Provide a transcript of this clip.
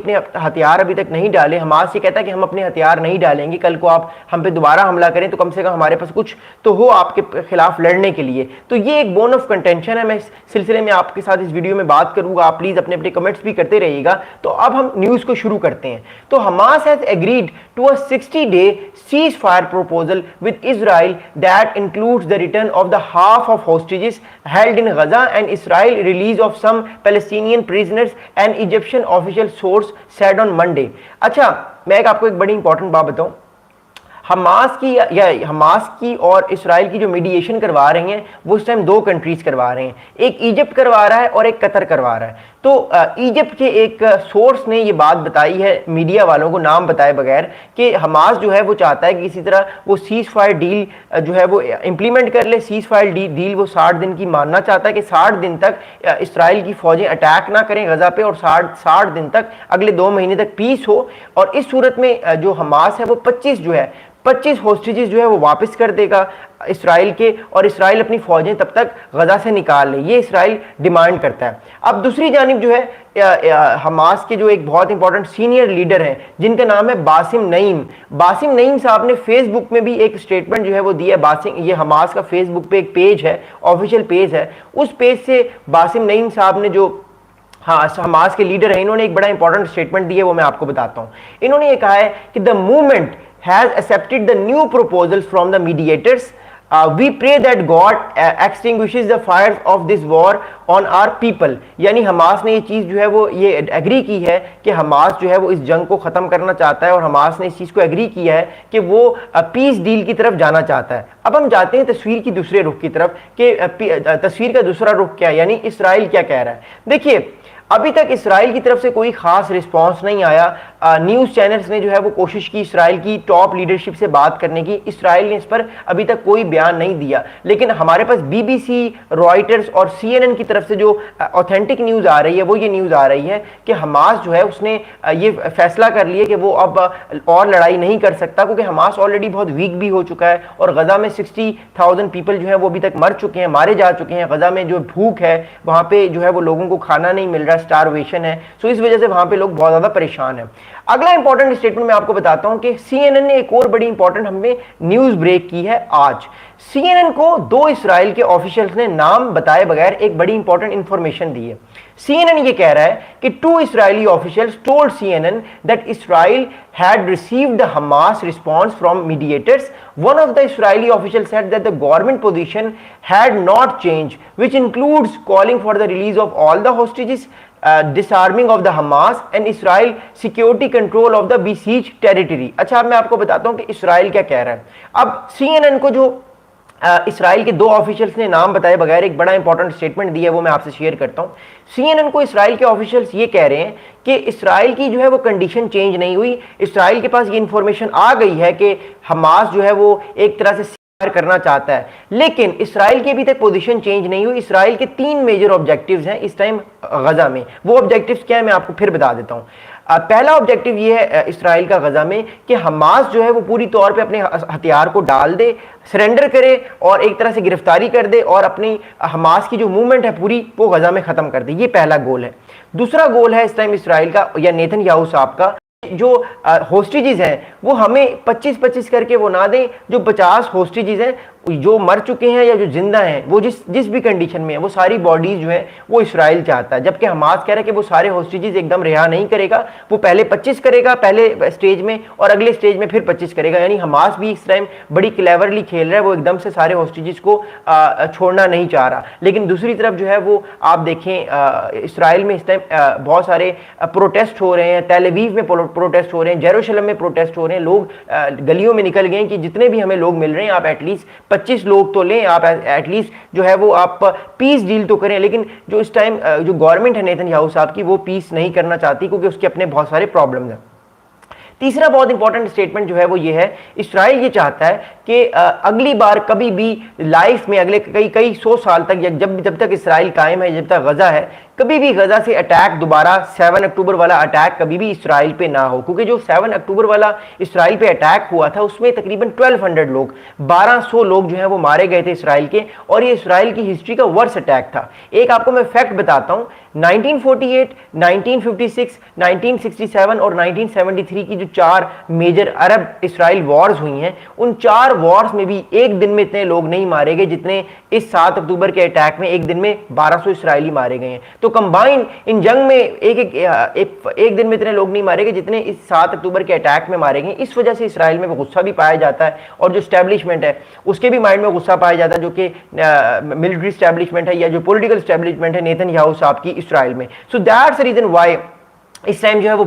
अपने हथियार अभी तक नहीं डाले, हमास ये कहता है कि हम अपने हथियार नहीं डालेंगे, कल को आप हम पे दोबारा हमला करें तो कम से कम हमारे पास कुछ तो हो आपके खिलाफ लड़ने के लिए। तो ये एक बोन ऑफ कंटेंशन है। मैं इस सिलसिले में आपके साथ इस वीडियो में बात करूंगा, आप प्लीज अपने अपने कमेंट्स भी करते रहिएगा। तो अब हम न्यूज को शुरू करते हैं। तो Hamas has agreed to a 60-day ceasefire proposal with Israel that includes the return of the half of hostages held in Gaza and Israel release of some Palestinian prisoners and Egyptian official source said on Monday। अच्छा, मैं आपको एक बड़ी important बात बताऊं। Hamas की और Israel की जो मीडिएशन करवा रही हैं वो इस टाइम दो कंट्रीज करवा रहे हैं, एक इजिप्ट करवा रहा है और एक कतर करवा रहा है। तो इजिप्ट के एक सोर्स ने ये बात बताई है मीडिया वालों को नाम बताए बगैर कि हमास जो है वो चाहता है कि किसी तरह वो सीज फायर डील जो है वो इंप्लीमेंट कर ले। सीज फायर डील वो 60 दिन की मानना चाहता है कि 60 दिन तक इसराइल की फौजें अटैक ना करें गजा पे और 60 दिन तक अगले 2 महीने तक पीस हो। और इस सूरत में जो हमास है वो 25 होस्टेजेस जो है वो वापस कर देगा इसराइल के, और इसराइल अपनी फौजें तब तक गजा से निकाल ले, ये इसराइल डिमांड करता है। अब दूसरी जानिब जो है हमास के जो एक बहुत इंपॉर्टेंट सीनियर लीडर हैं जिनका नाम है बासिम नईम साहब ने फेसबुक में भी एक स्टेटमेंट जो है वो दिया। ये हमास का फेसबुक पे एक पेज है, ऑफिशियल पेज है, उस पेज से बासिम नईम साहब ने जो हमास के लीडर हैं इन्होंने एक बड़ा इंपॉर्टेंट स्टेटमेंट दिया, वो मैं आपको बताता हूं। इन्होंने ये कहा है कि the movement has accepted the new proposals from the mediators. We pray that God extinguishes the fires of this war on our people। यानी हमास ने ये चीज़ जो है वो ये एग्री की है कि हमास जो है वो इस जंग को ख़त्म करना चाहता है, और हमास ने इस चीज़ को एग्री किया है कि वो पीस डील की तरफ जाना चाहता है। अब हम जाते हैं तस्वीर की दूसरे रुख की तरफ कि तस्वीर का दूसरा रुख क्या है, यानी इसराइल क्या कह रहा है। देखिए, अभी तक इसराइल की तरफ से कोई खास रिस्पांस नहीं आया। न्यूज़ चैनल्स ने जो है वो कोशिश की इसराइल की टॉप लीडरशिप से बात करने की, इसराइल ने इस पर अभी तक कोई बयान नहीं दिया। लेकिन हमारे पास बीबीसी, रॉयटर्स और सीएनएन की तरफ से जो ऑथेंटिक न्यूज़ आ रही है वो ये न्यूज़ आ रही है कि हमास जो है उसने ये फैसला कर लिया कि वो अब और लड़ाई नहीं कर सकता, क्योंकि हमास ऑलरेडी बहुत वीक भी हो चुका है और गजा में 60,000 पीपल जो है वो अभी तक मर चुके हैं, मारे जा चुके हैं। गजा में जो भूख है वहाँ पे जो है वो लोगों को खाना नहीं मिल रहा, स्टारवेशन है। सो इस वजह से वहाँ पे लोग बहुत ज़्यादा परेशान हैं। अगला इंपॉर्टेंट स्टेटमेंट मैं आपको बताता हूं कि सीएनएन ने एक और बड़ी इंपॉर्टेंट हमें न्यूज़ ब्रेक की है आज। सीएनएन को 2 इसराइल के ऑफिशियल्स ने नाम बताए बगैर एक बड़ी इंपॉर्टेंट इंफॉर्मेशन दी है। सीएनएन ये कह रहा है कि 2 Israeli officials told CNN that Israel had received the Hamas response from mediators. One of the Israeli officials said that the government position had not changed, which includes calling for the release of all the hostages, disarming of the Hamas and Israel security control of the besieged territory। अच्छा, अब मैं आपको बताता हूं कि Israel क्या कह रहा है। अब सीएनएन को जो इसराइल के 2 ऑफिशियल्स ने नाम बताए बगैर एक बड़ा इंपॉर्टेंट स्टेटमेंट दिया है, वो मैं आपसे शेयर करता हूं। सीएनएन को इसराइल के ऑफिशियल्स ये कह रहे हैं कि इसराइल की जो है वो कंडीशन चेंज नहीं हुई। इसराइल के पास ये इंफॉर्मेशन आ गई है कि हमास जो है वो एक तरह से करना चाहता है, लेकिन इसराइल की अभी तक पोजीशन चेंज नहीं हुई। इसराइल के 3 मेजर ऑब्जेक्टिव्स हैं इस टाइम गजा में। वो ऑब्जेक्टिव्स क्या है मैं आपको फिर बता देता हूं। पहला ऑब्जेक्टिव ये है इसराइल का गजा में कि हमास जो है वो पूरी तौर पे अपने हथियार को डाल दे, सरेंडर करे और एक तरह से गिरफ्तारी कर दे और अपनी हमास की जो मूवमेंट है पूरी वो गजा में खत्म कर दे। ये पहला गोल है। दूसरा गोल है इस टाइम इसराइल का या नेतन्याहू साहब का, जो होस्टेजेस हैं वो हमें 25-25 करके वो ना दें। जो 50 होस्टेजेस हैं जो मर चुके हैं या जो जिंदा हैं वो जिस भी कंडीशन में है वो सारी बॉडीज जो है वो इसराइल चाहता है, जबकि हमास कह रहा है कि वो सारे होस्टेजेस एकदम रिहा नहीं करेगा। वो पहले 25 करेगा पहले स्टेज में और अगले स्टेज में फिर 25 करेगा। यानी हमास भी इस टाइम बड़ी क्लेवरली खेल रहा है, वो एकदम से सारे होस्टेजेस को छोड़ना नहीं चाह रहा। लेकिन दूसरी तरफ जो है वो आप देखें इसराइल में इस टाइम बहुत सारे प्रोटेस्ट हो रहे हैं, तेल अवीव में प्रोटेस्ट हो रहे हैं, जेरूशलेम में प्रोटेस्ट हो रहे हैं। लोग गलियों में निकल गए हैं कि जितने भी हमें लोग मिल रहे हैं आप एटलीस्ट 25 लोग तो लें, आप एटलीस्ट जो है वो आप पीस डील तो करें। लेकिन जो इस टाइम जो गवर्नमेंट है नेतन्याहू साहब की वो पीस नहीं करना चाहती क्योंकि उसके अपने बहुत सारे प्रॉब्लम्स हैं। तीसरा बहुत इंपॉर्टेंट स्टेटमेंट जो है वो ये है, इसराइल ये चाहता है कि अगली बार कभी भी लाइफ में अगले कई 100 साल तक जब तक इसराइल कायम है, जब तक गजा है, कभी भी गजा से अटैक दोबारा 7 अक्टूबर वाला अटैक कभी भी इसराइल पे ना हो। क्योंकि जो 7 अक्टूबर वाला इसराइल पे अटैक हुआ था उसमें तकरीबन 1200 लोग 1200 लोग जो हैं वो मारे गए थे इसराइल के, और ये इसराइल की हिस्ट्री का वर्स्ट अटैक था। एक आपको मैं फैक्ट बताता हूँ, 1948, 1956, 1967 और 1973 की जो 4 मेजर अरब इसराइल वॉर्स हुई हैं, उन 4 वॉर्स में भी एक दिन में इतने लोग नहीं मारे गए जितने इस 7 अक्टूबर के अटैक में एक दिन में 1200 इसराइली मारे गए हैं। तो कंबाइन इन जंग में एक दिन में इतने लोग नहीं मारे गए जितने इस 7 अक्टूबर के अटैक में मारे गए। इस वजह से इसराइल में गुस्सा भी पाया जाता है और जो स्टैब्लिशमेंट है उसके भी माइंड में गुस्सा पाया जाता है, जो कि मिलिट्री स्टैब्लिशमेंट है या जो पॉलिटिकल स्टैब्लिशमेंट है नेतन्याहू साहब की इसराइल में। So that's the reason why इस टाइम जो है वो